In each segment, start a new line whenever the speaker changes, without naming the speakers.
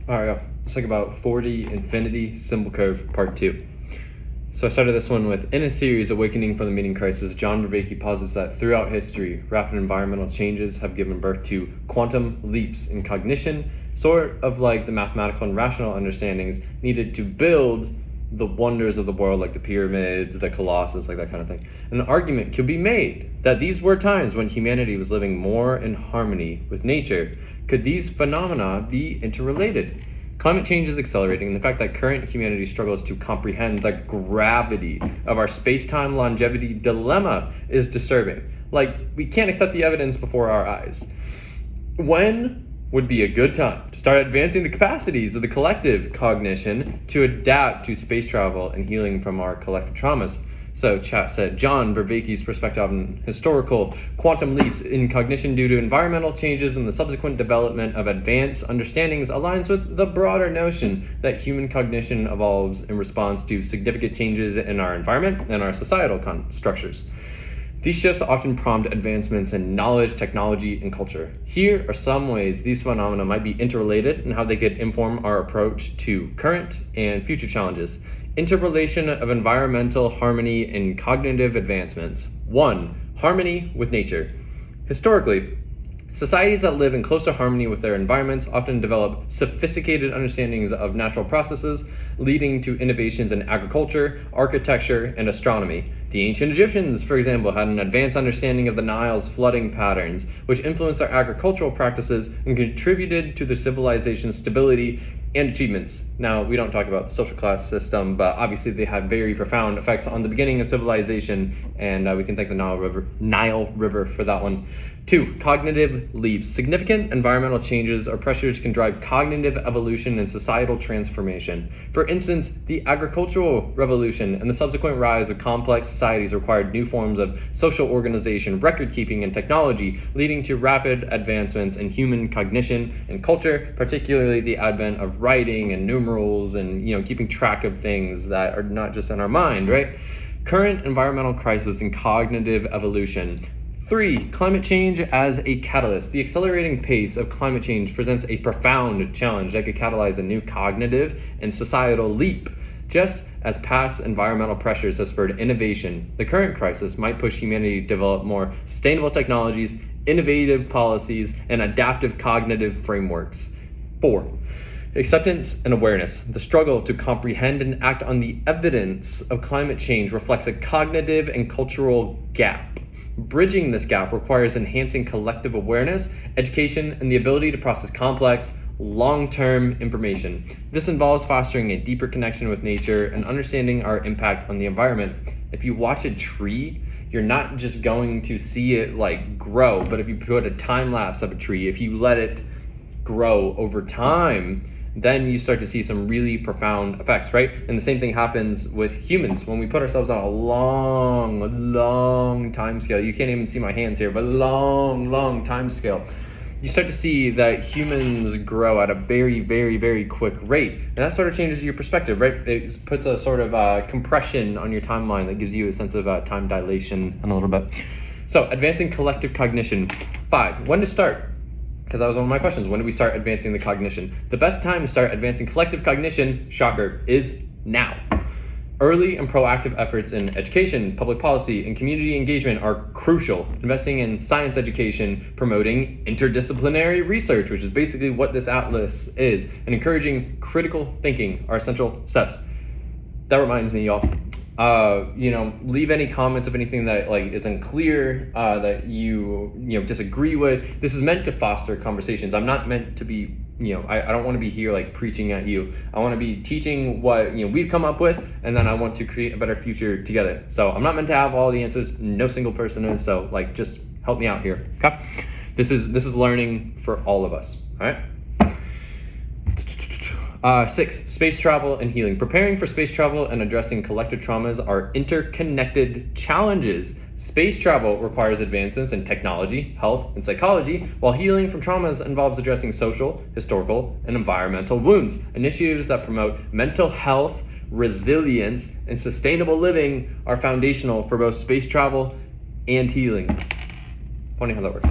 All right, let's talk about 4D Infinity Symbol Curve Part 2. So I started this one with, in a series, Awakening from the Meaning Crisis, John Vervaeke posits that throughout history, rapid environmental changes have given birth to quantum leaps in cognition, sort of like the mathematical and rational understandings needed to build the wonders of the world, like the pyramids, the Colossus, like that kind of thing. An argument could be made that these were times when humanity was living more in harmony with nature. Could these phenomena be interrelated? Climate change is accelerating, and the fact that current humanity struggles to comprehend the gravity of our space-time longevity dilemma is disturbing. Like, we can't accept the evidence before our eyes. When would be a good time to start advancing the capacities of the collective cognition to adapt to space travel and healing from our collective traumas? So chat said, John Vervaeke's perspective on historical quantum leaps in cognition due to environmental changes and the subsequent development of advanced understandings aligns with the broader notion that human cognition evolves in response to significant changes in our environment and our societal structures. These shifts often prompt advancements in knowledge, technology, and culture. Here are some ways these phenomena might be interrelated and how they could inform our approach to current and future challenges. Interrelation of environmental harmony and cognitive advancements. 1. Harmony with nature. Historically, societies that live in closer harmony with their environments often develop sophisticated understandings of natural processes, leading to innovations in agriculture, architecture, and astronomy. The ancient Egyptians, for example, had an advanced understanding of the Nile's flooding patterns, which influenced their agricultural practices and contributed to their civilization's stability and achievements. Now, we don't talk about the social class system, but obviously they had very profound effects on the beginning of civilization, and we can thank the Nile River for that one. 2. Cognitive leaps. Significant environmental changes or pressures can drive cognitive evolution and societal transformation. For instance, the agricultural revolution and the subsequent rise of complex societies required new forms of social organization, record-keeping, and technology, leading to rapid advancements in human cognition and culture, particularly the advent of writing and numerals and keeping track of things that are not just in our mind, right? Current environmental crisis and cognitive evolution. 3. Climate change as a catalyst. The accelerating pace of climate change presents a profound challenge that could catalyze a new cognitive and societal leap. Just as past environmental pressures have spurred innovation, the current crisis might push humanity to develop more sustainable technologies, innovative policies, and adaptive cognitive frameworks. 4. Acceptance and awareness. The struggle to comprehend and act on the evidence of climate change reflects a cognitive and cultural gap. Bridging this gap requires enhancing collective awareness, education, and the ability to process complex, long-term information. This involves fostering a deeper connection with nature and understanding our impact on the environment. If you watch a tree, you're not just going to see it grow, but if you put a time lapse of a tree, if you let it grow over time, then you start to see some really profound effects, right? And the same thing happens with humans. When we put ourselves on a long time scale, you can't even see my hands here, but long time scale, you start to see that humans grow at a very quick rate. And that sort of changes your perspective, right? It puts a sort of compression on your timeline that gives you a sense of time dilation in a little bit. So, advancing collective cognition. 5, when to start? Because that was one of my questions. When do we start advancing the cognition? The best time to start advancing collective cognition, shocker, is now. Early and proactive efforts in education, public policy, and community engagement are crucial. Investing in science education, promoting interdisciplinary research, which is basically what this atlas is, and encouraging critical thinking are essential steps. That reminds me, y'all. Leave any comments of anything that is unclear, that you disagree with. This is meant to foster conversations. I'm not meant to be, I don't want to be here preaching at you. I want to be teaching what we've come up with, and then I want to create a better future together. So I'm not meant to have all the answers. No single person is. So just help me out here. Okay. This is learning for all of us. All right. 6, space travel and healing. Preparing for space travel and addressing collective traumas are interconnected challenges. Space travel requires advances in technology, health, and psychology, while healing from traumas involves addressing social, historical, and environmental wounds. Initiatives that promote mental health, resilience, and sustainable living are foundational for both space travel and healing. Funny how that works.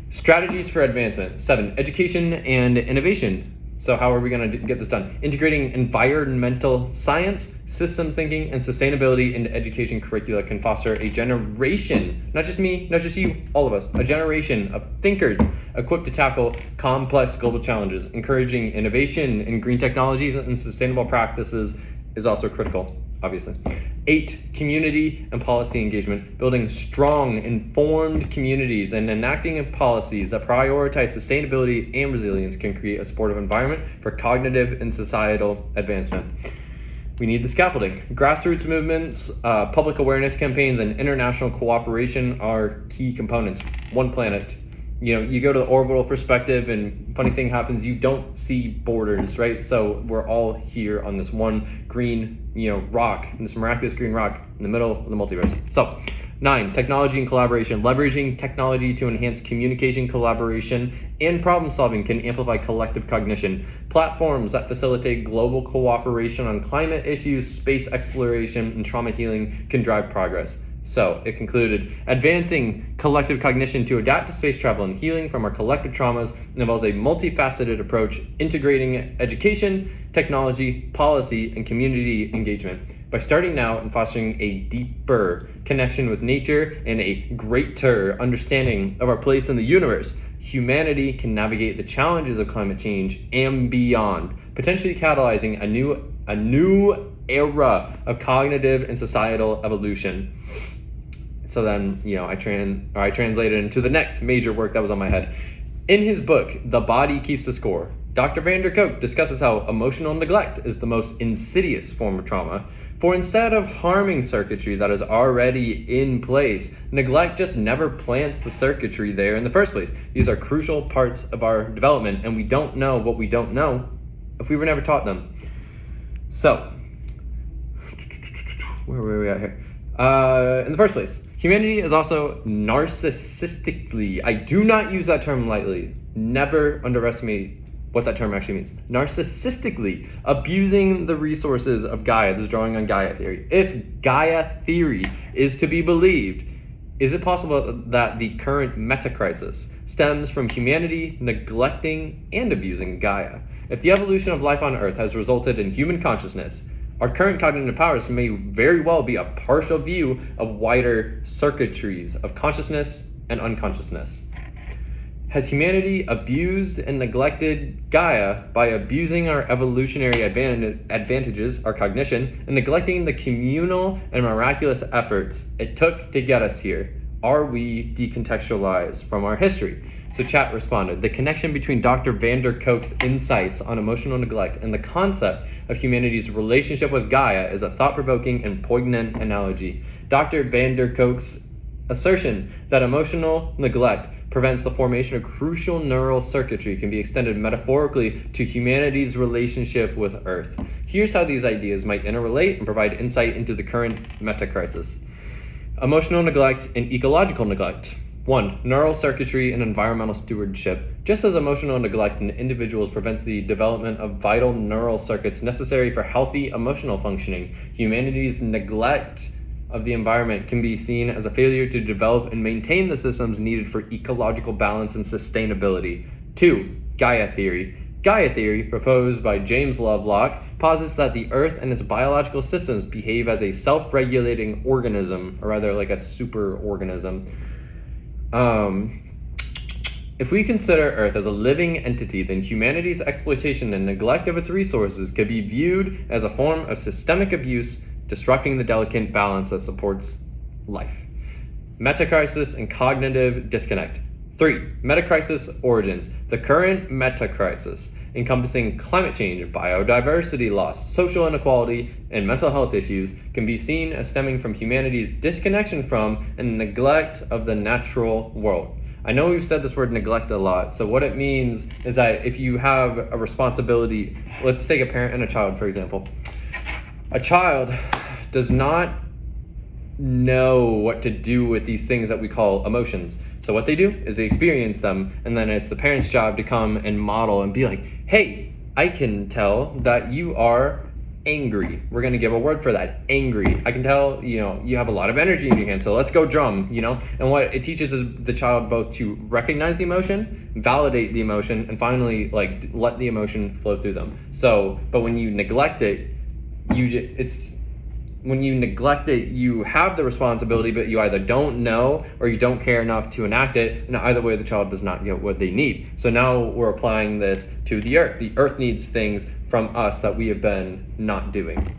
Strategies for advancement. 7, education and innovation. So how are we going to get this done? Integrating environmental science, systems thinking, and sustainability into education curricula can foster a generation, not just me, not just you, all of us, a generation of thinkers equipped to tackle complex global challenges. Encouraging innovation in green technologies and sustainable practices is also critical, obviously. 8, community and policy engagement. Building strong, informed communities and enacting policies that prioritize sustainability and resilience can create a supportive environment for cognitive and societal advancement. We need the scaffolding. Grassroots movements, public awareness campaigns, and international cooperation are key components. One planet. You go to the orbital perspective and funny thing happens, you don't see borders, right? So we're all here on this one green, rock, this miraculous green rock in the middle of the multiverse. So 9, technology and collaboration. Leveraging technology to enhance communication, collaboration, and problem solving can amplify collective cognition. Platforms that facilitate global cooperation on climate issues, space exploration, and trauma healing can drive progress. So it concluded, advancing collective cognition to adapt to space travel and healing from our collective traumas involves a multifaceted approach, integrating education, technology, policy, and community engagement. By starting now and fostering a deeper connection with nature and a greater understanding of our place in the universe, humanity can navigate the challenges of climate change and beyond, potentially catalyzing a new era of cognitive and societal evolution. So then, I translated into the next major work that was on my head. In his book, The Body Keeps the Score, Dr. van der Kolk discusses how emotional neglect is the most insidious form of trauma. For instead of harming circuitry that is already in place, neglect just never plants the circuitry there in the first place. These are crucial parts of our development, and we don't know what we don't know if we were never taught them. So, where were we at here? In the first place, humanity is also narcissistically, I do not use that term lightly, never underestimate what that term actually means. Narcissistically abusing the resources of Gaia. This is drawing on Gaia theory. If Gaia theory is to be believed, is it possible that the current meta-crisis stems from humanity neglecting and abusing Gaia? If the evolution of life on Earth has resulted in human consciousness, our current cognitive powers may very well be a partial view of wider circuitries of consciousness and unconsciousness. Has humanity abused and neglected Gaia by abusing our evolutionary advantages, our cognition, and neglecting the communal and miraculous efforts it took to get us here? Are we decontextualized from our history? So chat responded, the connection between Dr. van der Kolk's insights on emotional neglect and the concept of humanity's relationship with Gaia is a thought-provoking and poignant analogy. Dr. van der Kolk's assertion that emotional neglect prevents the formation of crucial neural circuitry can be extended metaphorically to humanity's relationship with Earth. Here's how these ideas might interrelate and provide insight into the current meta-crisis. Emotional neglect and ecological neglect. 1. Neural circuitry and environmental stewardship. Just as emotional neglect in individuals prevents the development of vital neural circuits necessary for healthy emotional functioning, humanity's neglect of the environment can be seen as a failure to develop and maintain the systems needed for ecological balance and sustainability. 2. Gaia theory. Gaia theory, proposed by James Lovelock, posits that the Earth and its biological systems behave as a self-regulating organism, or rather like a superorganism. If we consider Earth as a living entity, then humanity's exploitation and neglect of its resources could be viewed as a form of systemic abuse, disrupting the delicate balance that supports life. Metacrisis and cognitive disconnect. 3. Metacrisis origins. The current metacrisis, encompassing climate change, biodiversity loss, social inequality, and mental health issues, can be seen as stemming from humanity's disconnection from and neglect of the natural world. I know we've said this word neglect a lot, so what it means is that if you have a responsibility, let's take a parent and a child, for example. A child does not know what to do with these things that we call emotions. So what they do is they experience them, and then it's the parent's job to come and model and be like, hey, I can tell that you are angry. We're going to give a word for that, angry. I can tell, you have a lot of energy in your hand, so let's go drum, And what it teaches is the child both to recognize the emotion, validate the emotion, and finally, let the emotion flow through them. But when you neglect it, you have the responsibility, but you either don't know or you don't care enough to enact it, and either way the child does not get what they need. So now we're applying this to the earth. The earth needs things from us that we have been not doing.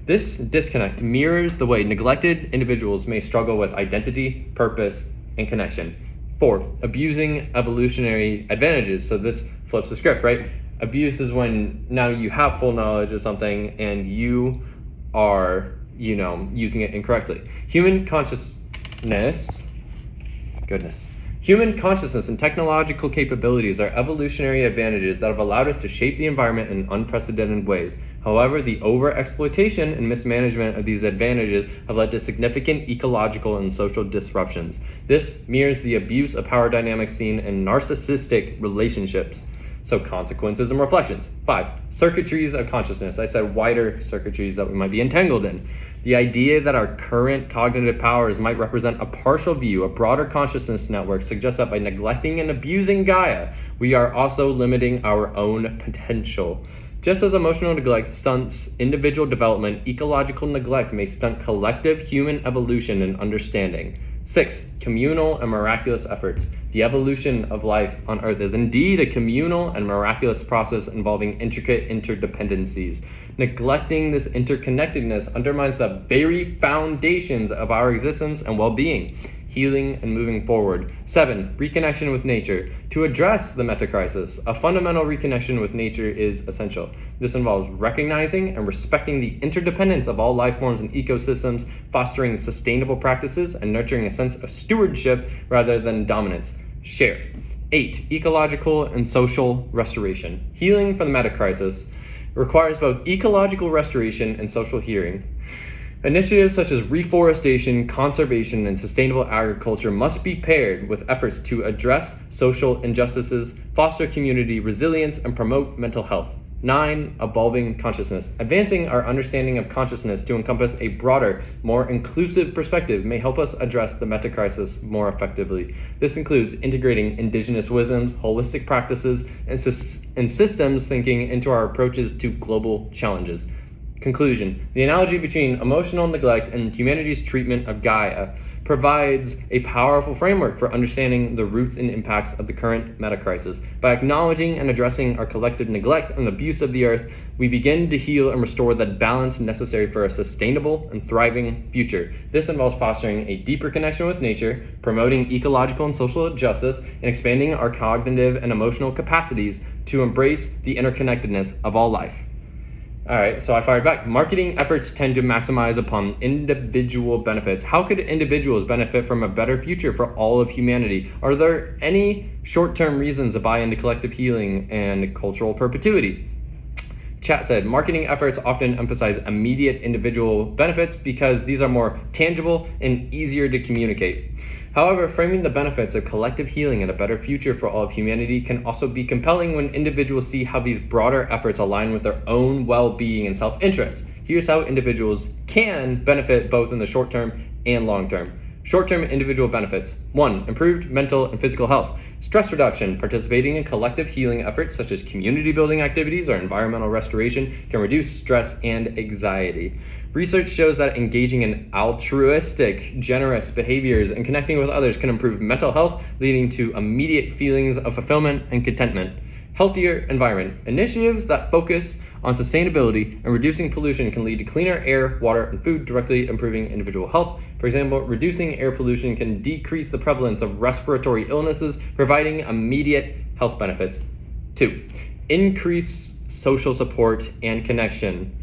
This disconnect mirrors the way neglected individuals may struggle with identity, purpose, and connection. 4, abusing evolutionary advantages. So this flips the script, right? Abuse is when now you have full knowledge of something and you are, using it incorrectly. Human consciousness and technological capabilities are evolutionary advantages that have allowed us to shape the environment in unprecedented ways. However, the overexploitation and mismanagement of these advantages have led to significant ecological and social disruptions. This mirrors the abuse of power dynamics seen in narcissistic relationships. So consequences and reflections. 5, circuitries of consciousness. I said wider circuitries that we might be entangled in. The idea that our current cognitive powers might represent a partial view of broader consciousness networks suggests that by neglecting and abusing Gaia, we are also limiting our own potential. Just as emotional neglect stunts individual development, ecological neglect may stunt collective human evolution and understanding. 6, communal and miraculous efforts. The evolution of life on Earth is indeed a communal and miraculous process involving intricate interdependencies. Neglecting this interconnectedness undermines the very foundations of our existence and well-being, healing, and moving forward. 7, reconnection with nature. To address the meta-crisis, a fundamental reconnection with nature is essential. This involves recognizing and respecting the interdependence of all life forms and ecosystems, fostering sustainable practices, and nurturing a sense of stewardship rather than dominance. Share. 8, ecological and social restoration. Healing from the meta-crisis requires both ecological restoration and social healing. Initiatives such as reforestation, conservation, and sustainable agriculture must be paired with efforts to address social injustices, foster community resilience, and promote mental health. 9, evolving consciousness. Advancing our understanding of consciousness to encompass a broader, more inclusive perspective may help us address the meta-crisis more effectively. This includes integrating indigenous wisdoms, holistic practices, and systems thinking into our approaches to global challenges. Conclusion. The analogy between emotional neglect and humanity's treatment of Gaia provides a powerful framework for understanding the roots and impacts of the current meta-crisis. By acknowledging and addressing our collective neglect and abuse of the earth, we begin to heal and restore the balance necessary for a sustainable and thriving future. This involves fostering a deeper connection with nature, promoting ecological and social justice, and expanding our cognitive and emotional capacities to embrace the interconnectedness of all life. All right, so I fired back. Marketing efforts tend to maximize upon individual benefits. How could individuals benefit from a better future for all of humanity? Are there any short-term reasons to buy into collective healing and cultural perpetuity? Chat said, marketing efforts often emphasize immediate individual benefits because these are more tangible and easier to communicate. However, framing the benefits of collective healing and a better future for all of humanity can also be compelling when individuals see how these broader efforts align with their own well-being and self-interest. Here's how individuals can benefit both in the short term and long term. Short-term individual benefits. 1, improved mental and physical health. Stress reduction. Participating in collective healing efforts such as community building activities or environmental restoration can reduce stress and anxiety. Research shows that engaging in altruistic, generous behaviors and connecting with others can improve mental health, leading to immediate feelings of fulfillment and contentment. Healthier environment. Initiatives that focus on sustainability and reducing pollution can lead to cleaner air, water, and food, directly improving individual health. For example, reducing air pollution can decrease the prevalence of respiratory illnesses, providing immediate health benefits. 2, increase social support and connection.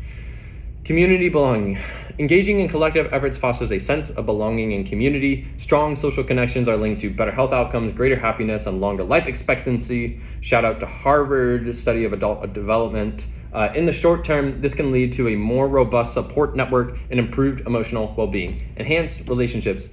Community belonging. Engaging in collective efforts fosters a sense of belonging in community. Strong social connections are linked to better health outcomes, greater happiness, and longer life expectancy. Shout out to Harvard study of adult development. In the short term, this can lead to a more robust support network and improved emotional well-being. Enhanced relationships.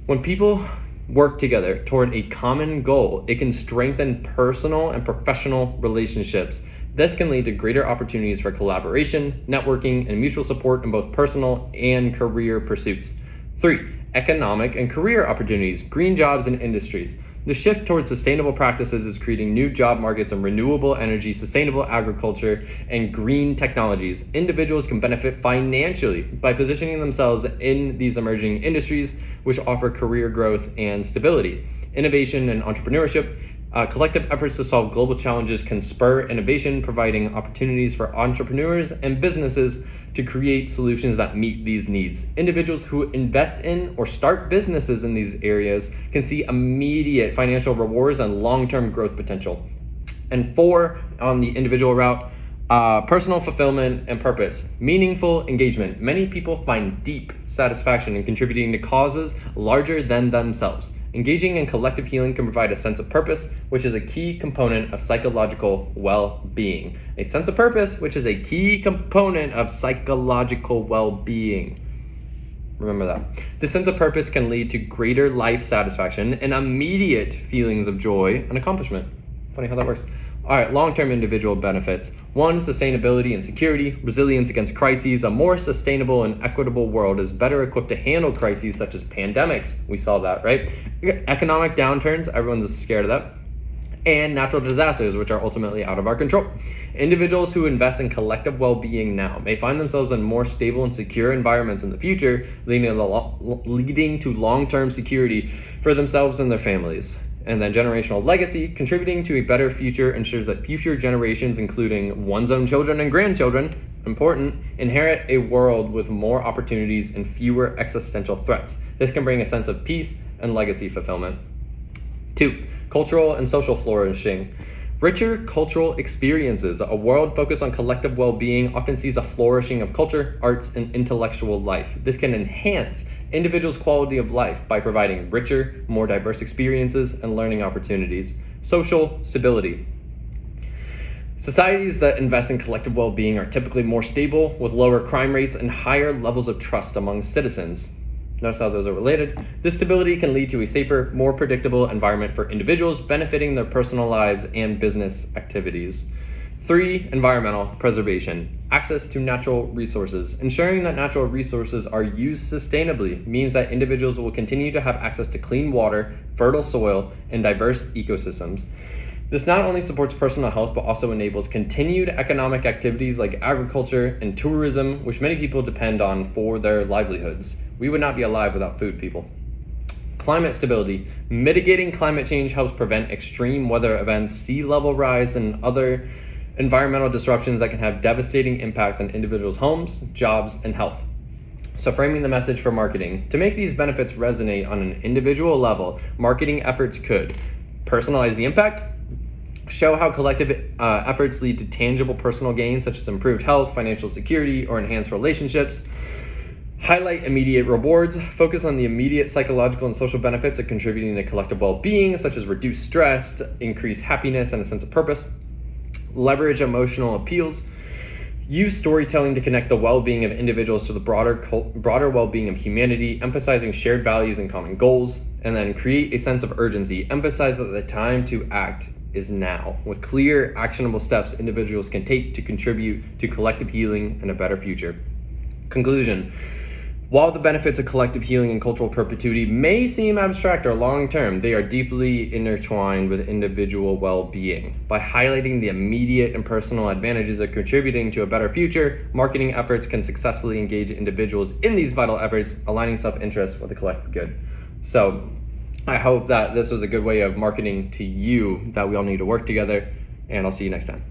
When people work together toward a common goal, it can strengthen personal and professional relationships. This can lead to greater opportunities for collaboration, networking, and mutual support in both personal and career pursuits. 3. Economic and career opportunities, green jobs and industries. The shift towards sustainable practices is creating new job markets in renewable energy, sustainable agriculture, and green technologies. Individuals can benefit financially by positioning themselves in these emerging industries, which offer career growth and stability. Innovation and entrepreneurship. Collective efforts to solve global challenges can spur innovation, providing opportunities for entrepreneurs and businesses to create solutions that meet these needs. Individuals who invest in or start businesses in these areas can see immediate financial rewards and long-term growth potential. And 4, on the individual route, personal fulfillment and purpose, meaningful engagement. Many people find deep satisfaction in contributing to causes larger than themselves. Engaging in collective healing can provide a sense of purpose, which is a key component of psychological well-being. A sense of purpose, which is a key component of psychological well-being. Remember that. This sense of purpose can lead to greater life satisfaction and immediate feelings of joy and accomplishment. Funny how that works. All right, long-term individual benefits. 1, sustainability and security, resilience against crises. A more sustainable and equitable world is better equipped to handle crises such as pandemics. We saw that, right? Economic downturns, everyone's scared of that. And natural disasters, which are ultimately out of our control. Individuals who invest in collective well-being now may find themselves in more stable and secure environments in the future, leading to long-term security for themselves and their families. And then generational legacy, contributing to a better future ensures that future generations, including one's own children and grandchildren, important, inherit a world with more opportunities and fewer existential threats. This can bring a sense of peace and legacy fulfillment. 2, cultural and social flourishing. Richer cultural experiences. A world focused on collective well-being often sees a flourishing of culture, arts, and intellectual life. This can enhance individuals' quality of life by providing richer, more diverse experiences and learning opportunities. Social stability. Societies that invest in collective well-being are typically more stable, with lower crime rates and higher levels of trust among citizens. Notice how those are related. This stability can lead to a safer, more predictable environment for individuals, benefiting their personal lives and business activities. 3, environmental preservation. Access to natural resources. Ensuring that natural resources are used sustainably means that individuals will continue to have access to clean water, fertile soil, and diverse ecosystems. This not only supports personal health, but also enables continued economic activities like agriculture and tourism, which many people depend on for their livelihoods. We would not be alive without food, people. Climate stability. Mitigating climate change helps prevent extreme weather events, sea level rise, and other environmental disruptions that can have devastating impacts on individuals' homes, jobs, and health. So framing the message for marketing. To make these benefits resonate on an individual level, marketing efforts could personalize the impact, show how collective efforts lead to tangible personal gains such as improved health, financial security, or enhanced relationships, highlight immediate rewards, focus on the immediate psychological and social benefits of contributing to collective well-being such as reduced stress, increased happiness, and a sense of purpose, leverage emotional appeals, use storytelling to connect the well-being of individuals to the broader well-being of humanity, emphasizing shared values and common goals, and then create a sense of urgency, emphasize that the time to act is now, with clear, actionable steps individuals can take to contribute to collective healing and a better future. Conclusion. While the benefits of collective healing and cultural perpetuity may seem abstract or long-term, they are deeply intertwined with individual well-being. By highlighting the immediate and personal advantages of contributing to a better future, marketing efforts can successfully engage individuals in these vital efforts, aligning self-interest with the collective good. So, I hope that this was a good way of marketing to you that we all need to work together, and I'll see you next time.